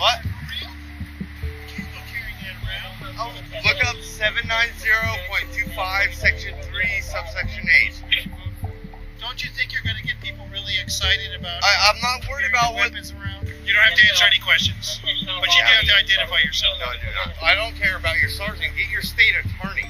What? Oh, look up 790.25, section 3, subsection 8. Don't you think you're going to get people really excited about I'm not worried about what... weapons around? You don't have to answer any questions, but you do have to identify yourself. No, I do not. I don't care about your sergeant. Get your state attorney.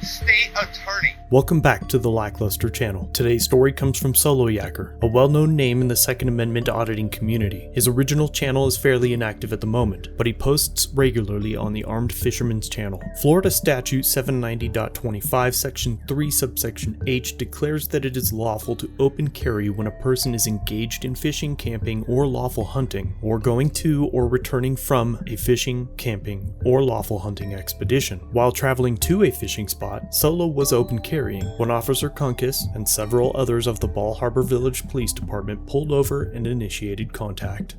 State attorney. Welcome back to the Lackluster channel. Today's story comes from Solo Yacker, a well-known name in the Second Amendment auditing community. His original channel is fairly inactive at the moment, but he posts regularly on the Armed Fisherman's channel. Florida Statute 790.25 Section 3 subsection H declares that it is lawful to open carry when a person is engaged in fishing, camping, or lawful hunting, or going to or returning from a fishing, camping, or lawful hunting expedition. While traveling to a fishing spot, Solo was open carrying when Officer Kunkus and several others of the Bal Harbour Village Police Department pulled over and initiated contact.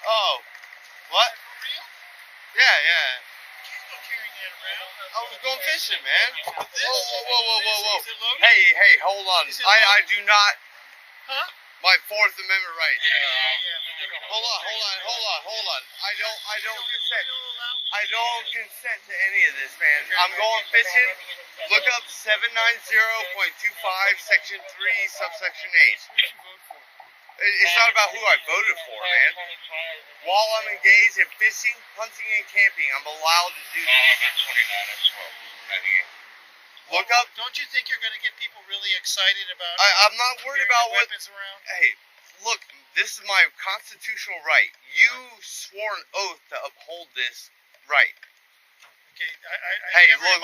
Oh, what? Yeah. I was going fishing, man. Whoa. Hey, hold on. I do not... Huh? My Fourth Amendment right. Yeah. Hold on. I don't consent to any of this, man. I'm going fishing. Look up 790.25, section 3, subsection 8. It's not about who I voted for, man. While I'm engaged in fishing, hunting, and camping, I'm allowed to do that. Look up. Don't you think you're going to get people really excited about I'm not worried about what... weapons around? Hey, look, this is my constitutional right. You swore an oath to uphold this right. Okay, Hey, look,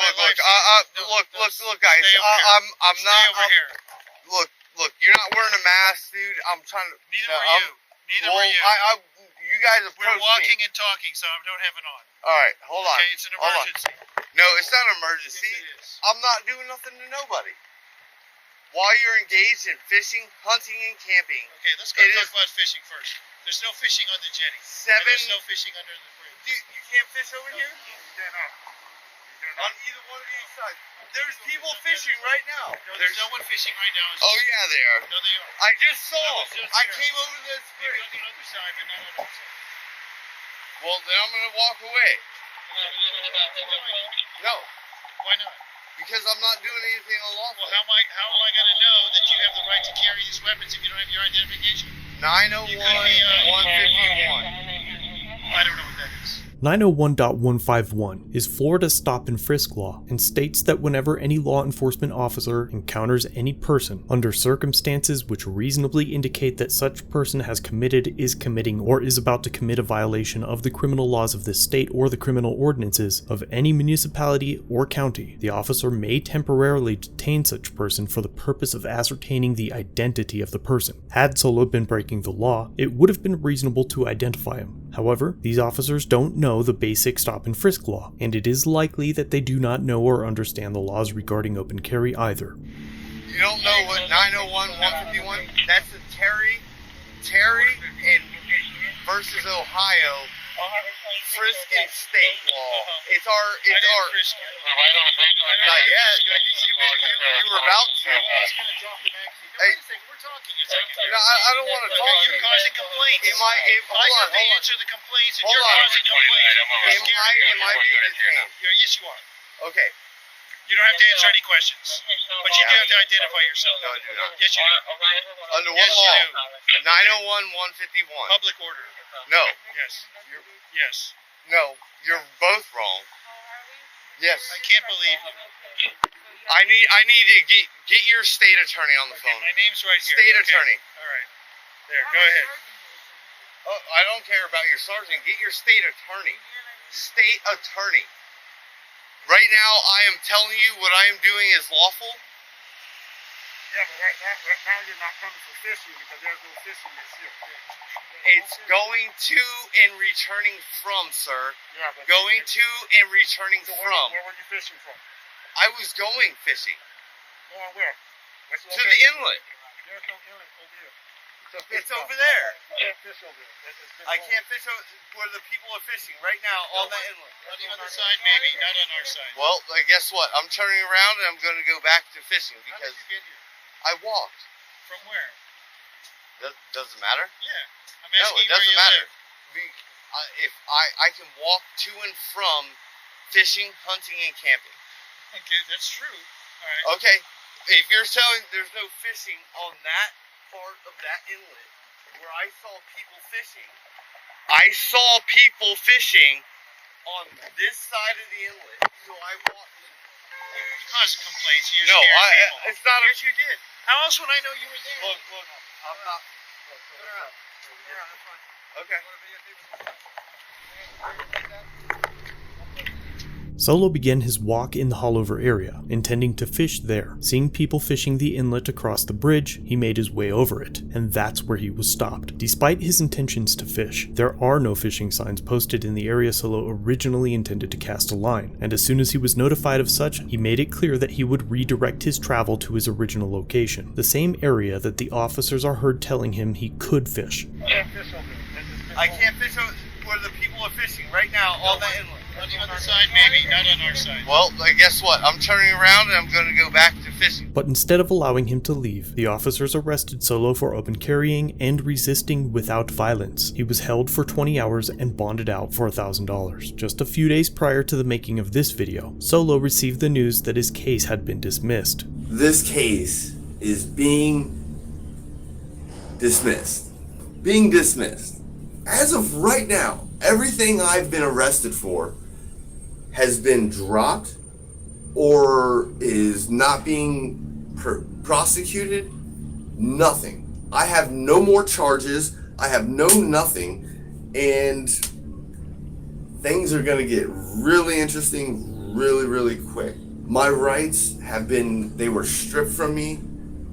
guys. I'm not... Stay over here. Look, you're not wearing a mask, dude. I'm trying to... Neither are you. You guys approached me. We're walking and talking, so I don't have it on. All right, hold on. Okay, it's an emergency. No, it's not an emergency. Yes, it is. I'm not doing nothing to nobody. While you're engaged in fishing, hunting, and camping... Okay, let's go talk about fishing first. There's no fishing on the jetty. There's no fishing under the bridge. Dude, you can't fish over here? On either one of these sides. There's people fishing right now. No, there's no one fishing right now. Oh, yeah, they are. No, they are. I just saw. I came over this Maybe bridge. on the other side, but not on the other side. Well, then I'm going to walk away. No. Why not? Because I'm not doing anything unlawful. Well, how am I going to know that you have the right to carry these weapons if you don't have your identification? 901, 151. I don't know what that is. 901.151 is Florida's stop and frisk law and states that whenever any law enforcement officer encounters any person under circumstances which reasonably indicate that such person has committed, is committing, or is about to commit a violation of the criminal laws of this state or the criminal ordinances of any municipality or county, the officer may temporarily detain such person for the purpose of ascertaining the identity of the person. Had Solo been breaking the law, it would have been reasonable to identify him. However, these officers don't know the basic stop and frisk law, and it is likely that they do not know or understand the laws regarding open carry either. You don't know what 901, 151? That's the Terry versus Ohio Frisk and state law. It's our. Not yet. You were about to. I was going to drop the magazine. Hey. We're talking a second. I don't want to talk to You're you. causing complaints. Hold on. Answer the complaints, and Hold you're on. causing complaints. Am I being detained? Yes, you are. Okay. You don't have to answer any questions, but you do have to identify yourself. No, I do not. Yes, you do. Under what law? 901, 151. Public order. No. Yes. Yes. No, you're both wrong. Yes. I can't believe you. I need to get your state attorney on the phone. My name's right here. State attorney. All right. There, go ahead. Oh, I don't care about your sergeant. Get your state attorney. State attorney. Right now, I am telling you what I am doing is lawful. Yeah, but right now you're not coming for fishing because there's no fishing this year. It's going to and returning from, sir. Yeah, but going to and returning so from. Where were you fishing from? I was going fishing. Going where? To the inlet. There's no inlet over here. It's over there. You can't fish over there. I can't fish where the people are fishing right now on that inlet. On the other side, maybe, not on our side. Well, guess what? I'm turning around and I'm going to go back to fishing How because did you get here? I walked. From where? Doesn't matter? Yeah. I'm No, asking it doesn't where you matter. live. If I can walk to and from fishing, hunting, and camping. Okay, that's true. All right. Okay, if you're telling there's no fishing on that part of that inlet where I saw people fishing on this side of the inlet, so I walked. You caused complaints. You No, scared people. it's not. Yes, you did. How else would I know you were there? Look, I'm not. Turn around. that's fine. Okay. Solo began his walk in the Hollover area, intending to fish there. Seeing people fishing the inlet across the bridge, he made his way over it, and that's where he was stopped. Despite his intentions to fish, there are no fishing signs posted in the area Solo originally intended to cast a line, and as soon as he was notified of such, he made it clear that he would redirect his travel to his original location, the same area that the officers are heard telling him he could fish. I can't fish where the people are fishing right now on that inlet. On the other side, maybe, not on our side. Well, guess what? I'm turning around and I'm going to go back to fishing. But instead of allowing him to leave, the officers arrested Solo for open carrying and resisting without violence. He was held for 20 hours and bonded out for $1,000. Just a few days prior to the making of this video, Solo received the news that his case had been dismissed. This case is being dismissed. Being dismissed. As of right now, everything I've been arrested for has been dropped or is not being prosecuted. Nothing. I have no more charges. I have no nothing. And things are going to get really interesting really, really quick. My rights they were stripped from me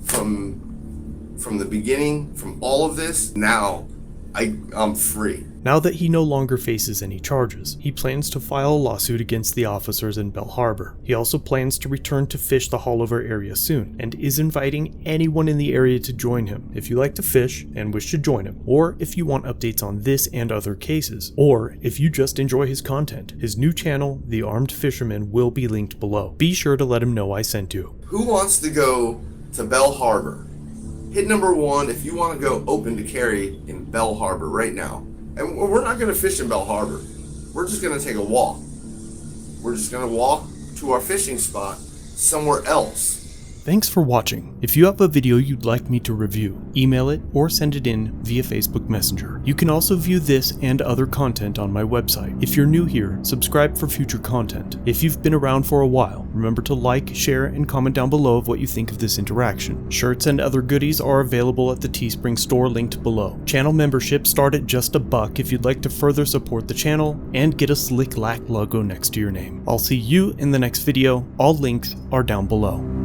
from the beginning, from all of this. Now I'm free. Now that he no longer faces any charges, he plans to file a lawsuit against the officers in Belle Harbor. He also plans to return to fish the Hollover area soon, and is inviting anyone in the area to join him if you like to fish and wish to join him, or if you want updates on this and other cases, or if you just enjoy his content. His new channel, The Armed Fisherman, will be linked below. Be sure to let him know I sent you. Who wants to go to Belle Harbor? Hit number 1 if you want to go open to carry in Belle Harbor right now. And we're not going to fish in Belle Harbor. We're just going to take a walk. We're just going to walk to our fishing spot somewhere else. Thanks for watching. If you have a video you'd like me to review, email it or send it in via Facebook Messenger. You can also view this and other content on my website. If you're new here, subscribe for future content. If you've been around for a while, remember to like, share, and comment down below of what you think of this interaction. Shirts and other goodies are available at the Teespring store linked below. Channel memberships start at just $1 if you'd like to further support the channel and get a slick lack logo next to your name. I'll see you in the next video. All links are down below.